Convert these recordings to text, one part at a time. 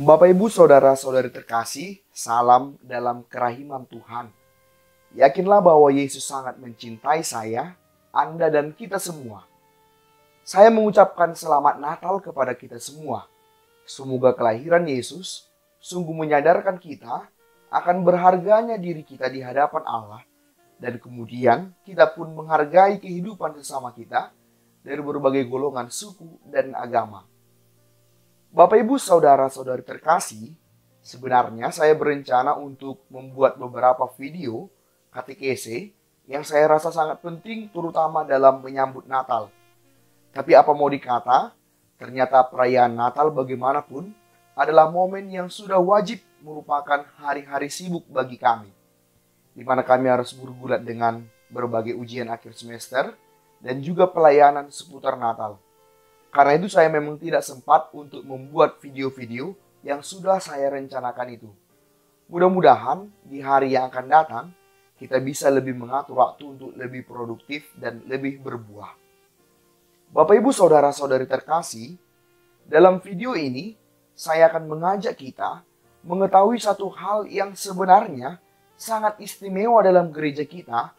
Bapak Ibu Saudara-saudari terkasih, salam dalam kerahiman Tuhan. Yakinlah bahwa Yesus sangat mencintai saya, Anda dan kita semua. Saya mengucapkan selamat Natal kepada kita semua. Semoga kelahiran Yesus sungguh menyadarkan kita akan berharganya diri kita di hadapan Allah, dan kemudian kita pun menghargai kehidupan sesama kita dari berbagai golongan suku dan agama. Bapak Ibu Saudara-saudari terkasih, sebenarnya saya berencana untuk membuat beberapa video katekese yang saya rasa sangat penting terutama dalam menyambut Natal. Tapi apa mau dikata, ternyata perayaan Natal bagaimanapun adalah momen yang sudah wajib merupakan hari-hari sibuk bagi kami, di mana kami harus bergulat dengan berbagai ujian akhir semester dan juga pelayanan seputar Natal. Karena itu saya memang tidak sempat untuk membuat video-video yang sudah saya rencanakan itu. Mudah-mudahan di hari yang akan datang, kita bisa lebih mengatur waktu untuk lebih produktif dan lebih berbuah. Bapak Ibu Saudara-saudari terkasih, dalam video ini saya akan mengajak kita mengetahui satu hal yang sebenarnya sangat istimewa dalam gereja kita,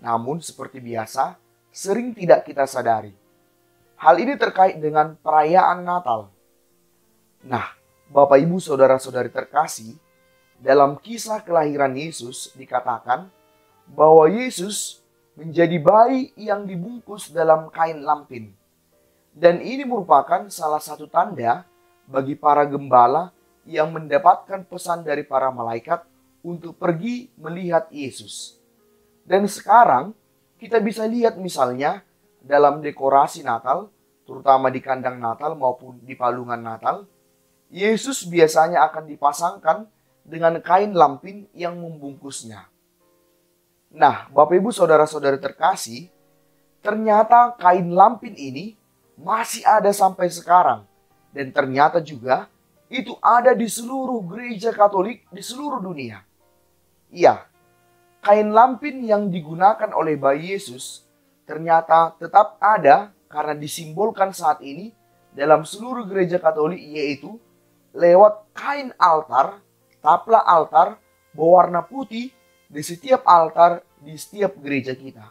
namun seperti biasa sering tidak kita sadari. Hal ini terkait dengan perayaan Natal. Nah, Bapak Ibu Saudara-saudari terkasih, dalam kisah kelahiran Yesus dikatakan bahwa Yesus menjadi bayi yang dibungkus dalam kain lampin. Dan ini merupakan salah satu tanda bagi para gembala yang mendapatkan pesan dari para malaikat untuk pergi melihat Yesus. Dan sekarang kita bisa lihat misalnya dalam dekorasi Natal, terutama di kandang Natal maupun di palungan Natal, Yesus biasanya akan dipasangkan dengan kain lampin yang membungkusnya. Nah, Bapak Ibu Saudara-saudari terkasih, ternyata kain lampin ini masih ada sampai sekarang. Dan ternyata juga itu ada di seluruh gereja Katolik di seluruh dunia. Iya, kain lampin yang digunakan oleh bayi Yesus ternyata tetap ada karena disimbolkan saat ini dalam seluruh gereja Katolik, yaitu lewat kain altar, tapla altar berwarna putih di setiap altar di setiap gereja kita.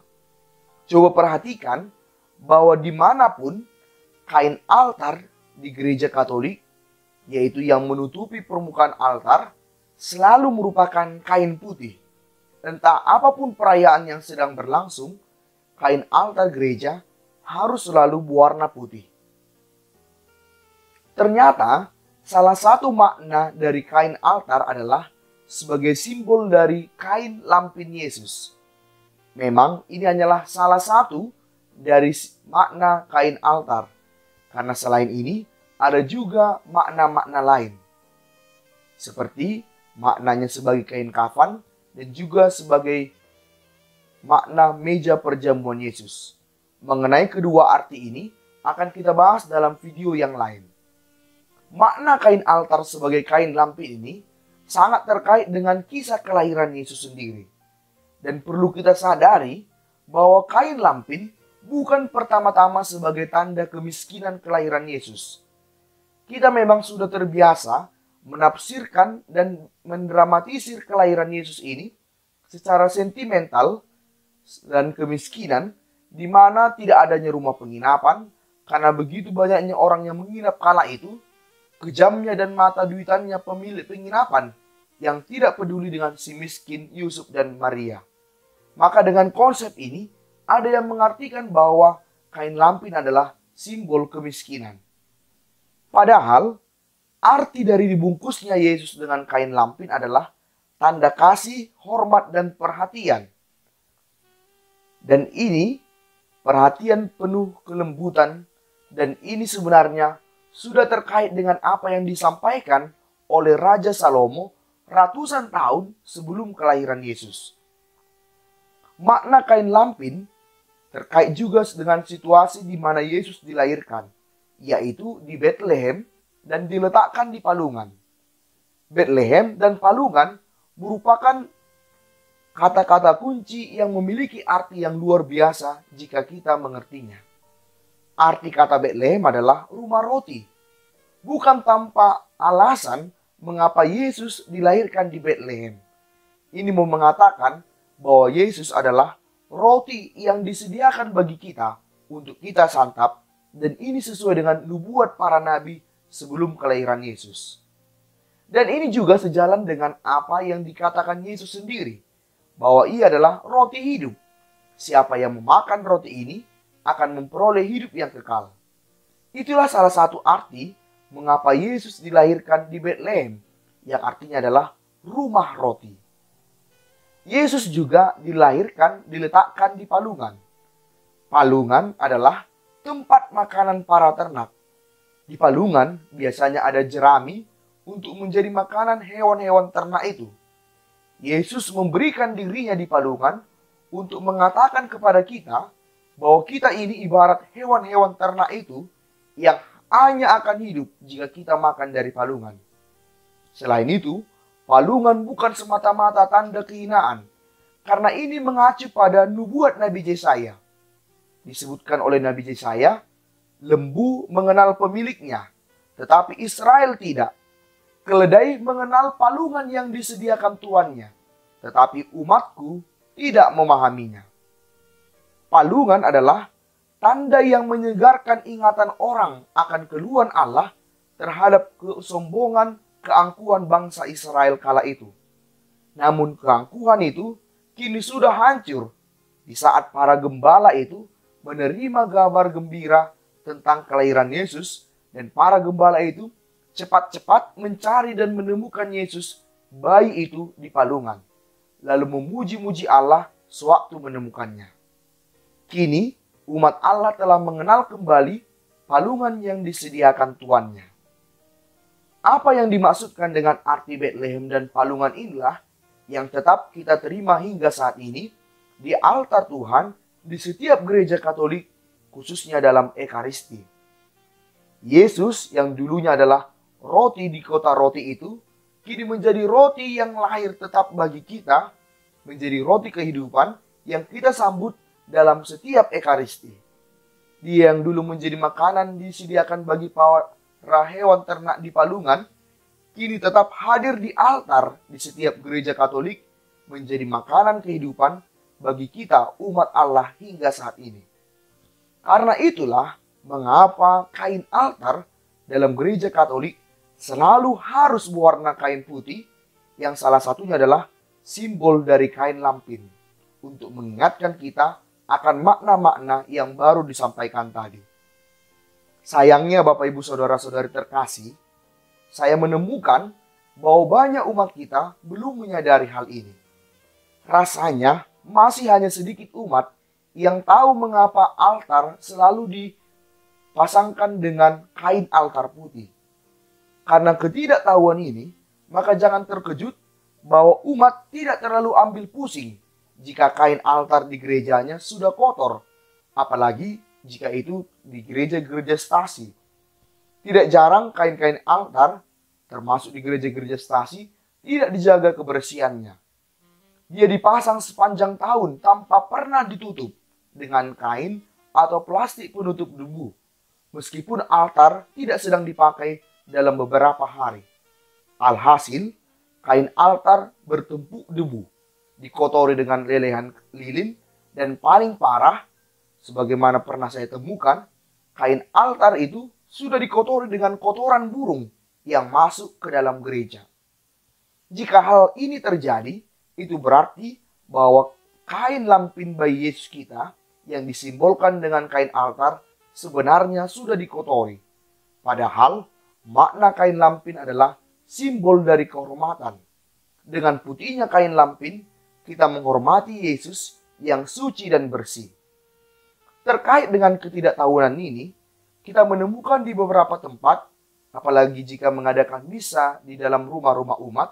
Coba perhatikan bahwa dimanapun kain altar di gereja Katolik, yaitu yang menutupi permukaan altar, selalu merupakan kain putih. Entah apapun perayaan yang sedang berlangsung, kain altar gereja harus selalu berwarna putih. Ternyata salah satu makna dari kain altar adalah sebagai simbol dari kain lampin Yesus. Memang ini hanyalah salah satu dari makna kain altar. Karena selain ini ada juga makna-makna lain. Seperti maknanya sebagai kain kafan dan juga sebagai makna meja perjamuan Yesus. Mengenai kedua arti ini akan kita bahas dalam video yang lain. Makna kain altar sebagai kain lampin ini sangat terkait dengan kisah kelahiran Yesus sendiri. Dan perlu kita sadari bahwa kain lampin bukan pertama-tama sebagai tanda kemiskinan kelahiran Yesus. Kita memang sudah terbiasa menafsirkan dan mendramatisir kelahiran Yesus ini secara sentimental dan kemiskinan, di mana tidak adanya rumah penginapan karena begitu banyaknya orang yang menginap kala itu, kejamnya dan mata duitannya pemilik penginapan yang tidak peduli dengan si miskin Yusuf dan Maria. Maka dengan konsep ini ada yang mengartikan bahwa kain lampin adalah simbol kemiskinan. Padahal arti dari dibungkusnya Yesus dengan kain lampin adalah tanda kasih, hormat, dan perhatian. Dan ini perhatian penuh kelembutan, dan ini sebenarnya sudah terkait dengan apa yang disampaikan oleh Raja Salomo ratusan tahun sebelum kelahiran Yesus. Makna kain lampin terkait juga dengan situasi di mana Yesus dilahirkan, yaitu di Betlehem dan diletakkan di palungan. Betlehem dan palungan merupakan kata-kata kunci yang memiliki arti yang luar biasa jika kita mengertinya. Arti kata Betlehem adalah rumah roti. Bukan tanpa alasan mengapa Yesus dilahirkan di Betlehem. Ini mau mengatakan bahwa Yesus adalah roti yang disediakan bagi kita untuk kita santap, dan ini sesuai dengan nubuat para nabi sebelum kelahiran Yesus. Dan ini juga sejalan dengan apa yang dikatakan Yesus sendiri, bahwa ia adalah roti hidup. Siapa yang memakan roti ini akan memperoleh hidup yang kekal. Itulah salah satu arti mengapa Yesus dilahirkan di Betlehem, yang artinya adalah rumah roti. Yesus juga diletakkan di palungan. Palungan adalah tempat makanan para ternak. Di palungan biasanya ada jerami untuk menjadi makanan hewan-hewan ternak itu. Yesus memberikan dirinya di palungan untuk mengatakan kepada kita bahwa kita ini ibarat hewan-hewan ternak itu yang hanya akan hidup jika kita makan dari palungan. Selain itu, palungan bukan semata-mata tanda kehinaan, karena ini mengacu pada nubuat Nabi Yesaya. Disebutkan oleh Nabi Yesaya, lembu mengenal pemiliknya, tetapi Israel tidak. Keledai mengenal palungan yang disediakan tuannya, tetapi umatku tidak memahaminya. Palungan adalah tanda yang menyegarkan ingatan orang akan keluhan Allah terhadap kesombongan keangkuhan bangsa Israel kala itu. Namun keangkuhan itu kini sudah hancur di saat para gembala itu menerima kabar gembira tentang kelahiran Yesus, dan para gembala itu cepat-cepat mencari dan menemukan Yesus, bayi itu di palungan, lalu memuji-muji Allah sewaktu menemukannya. Kini umat Allah telah mengenal kembali palungan yang disediakan tuannya. Apa yang dimaksudkan dengan arti Betlehem dan palungan inilah yang tetap kita terima hingga saat ini di altar Tuhan di setiap gereja Katolik, khususnya dalam Ekaristi. Yesus yang dulunya adalah roti di kota roti itu, kini menjadi roti yang lahir tetap bagi kita, menjadi roti kehidupan yang kita sambut dalam setiap Ekaristi. Dia yang dulu menjadi makanan disediakan bagi para hewan ternak di palungan, kini tetap hadir di altar di setiap gereja Katolik, menjadi makanan kehidupan bagi kita umat Allah hingga saat ini. Karena itulah mengapa kain altar dalam gereja Katolik selalu harus berwarna kain putih, yang salah satunya adalah simbol dari kain lampin, untuk mengingatkan kita akan makna-makna yang baru disampaikan tadi. Sayangnya Bapak Ibu Saudara-saudari terkasih, saya menemukan bahwa banyak umat kita belum menyadari hal ini. Rasanya masih hanya sedikit umat yang tahu mengapa altar selalu dipasangkan dengan kain altar putih. Karena ketidaktahuan ini, maka jangan terkejut bahwa umat tidak terlalu ambil pusing jika kain altar di gerejanya sudah kotor, apalagi jika itu di gereja-gereja stasi. Tidak jarang kain-kain altar, termasuk di gereja-gereja stasi, tidak dijaga kebersihannya. Dia dipasang sepanjang tahun tanpa pernah ditutup dengan kain atau plastik penutup debu, meskipun altar tidak sedang dipakai dalam beberapa hari. Alhasil, kain altar bertumpuk debu, dikotori dengan lelehan lilin, dan paling parah, sebagaimana pernah saya temukan, kain altar itu sudah dikotori dengan kotoran burung yang masuk ke dalam gereja. Jika hal ini terjadi, itu berarti bahwa kain lampin bayi Yesus kita yang disimbolkan dengan kain altar sebenarnya sudah dikotori. Padahal makna kain lampin adalah simbol dari kehormatan. Dengan putihnya kain lampin, kita menghormati Yesus yang suci dan bersih. Terkait dengan ketidaktahuan ini, kita menemukan di beberapa tempat, apalagi jika mengadakan misa di dalam rumah-rumah umat,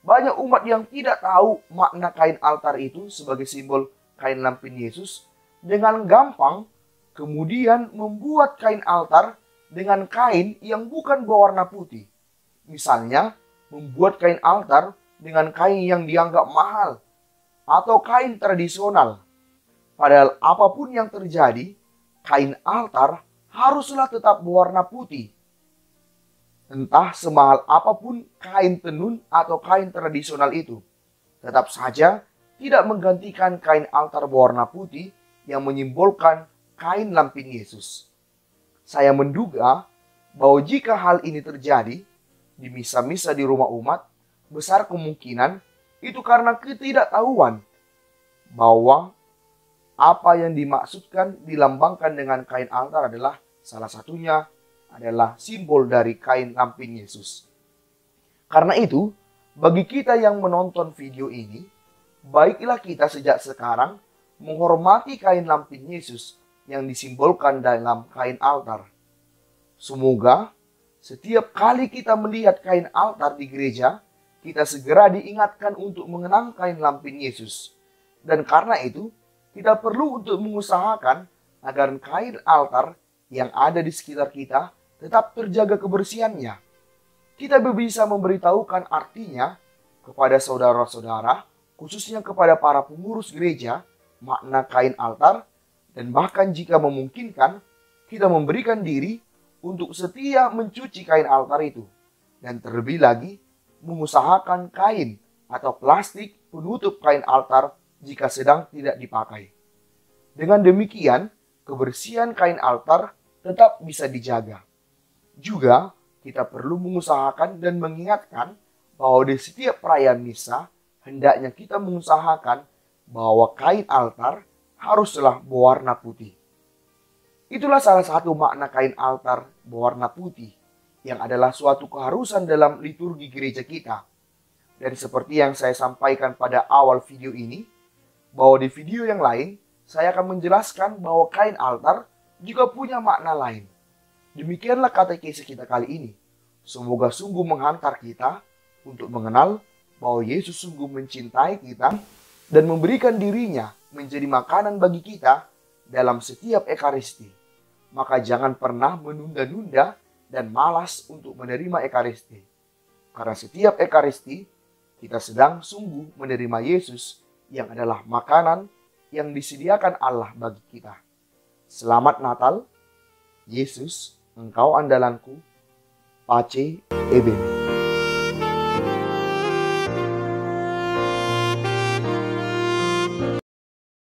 banyak umat yang tidak tahu makna kain altar itu sebagai simbol kain lampin Yesus, dengan gampang kemudian membuat kain altar dengan kain yang bukan berwarna putih. Misalnya, membuat kain altar dengan kain yang dianggap mahal atau kain tradisional. Padahal apapun yang terjadi, kain altar haruslah tetap berwarna putih. Entah semahal apapun kain tenun atau kain tradisional itu, tetap saja tidak menggantikan kain altar berwarna putih yang menyimbolkan kain lampin Yesus. Saya menduga bahwa jika hal ini terjadi di misa-misa di rumah umat, besar kemungkinan itu karena ketidaktahuan bahwa apa yang dimaksudkan dilambangkan dengan kain altar adalah salah satunya adalah simbol dari kain lampin Yesus. Karena itu, bagi kita yang menonton video ini, baiklah kita sejak sekarang menghormati kain lampin Yesus yang disimbolkan dalam kain altar. Semoga setiap kali kita melihat kain altar di gereja, kita segera diingatkan untuk mengenang kain lampin Yesus. Dan karena itu, kita perlu untuk mengusahakan agar kain altar yang ada di sekitar kita tetap terjaga kebersihannya. Kita bisa memberitahukan artinya kepada saudara-saudara, khususnya kepada para pengurus gereja, makna kain altar, dan bahkan jika memungkinkan, kita memberikan diri untuk setia mencuci kain altar itu. Dan terlebih lagi, mengusahakan kain atau plastik penutup kain altar jika sedang tidak dipakai. Dengan demikian, kebersihan kain altar tetap bisa dijaga. Juga, kita perlu mengusahakan dan mengingatkan bahwa di setiap perayaan misa, hendaknya kita mengusahakan bahwa kain altar haruslah berwarna putih. Itulah salah satu makna kain altar berwarna putih, yang adalah suatu keharusan dalam liturgi gereja kita. Dan seperti yang saya sampaikan pada awal video ini, bahwa di video yang lain, saya akan menjelaskan bahwa kain altar juga punya makna lain. Demikianlah katekese kita kali ini. Semoga sungguh menghantar kita untuk mengenal bahwa Yesus sungguh mencintai kita dan memberikan dirinya menjadi makanan bagi kita dalam setiap ekaristi. Maka jangan pernah menunda-nunda dan malas untuk menerima ekaristi. Karena setiap ekaristi kita sedang sungguh menerima Yesus yang adalah makanan yang disediakan Allah bagi kita. Selamat Natal, Yesus, Engkau andalanku, Pace Eben.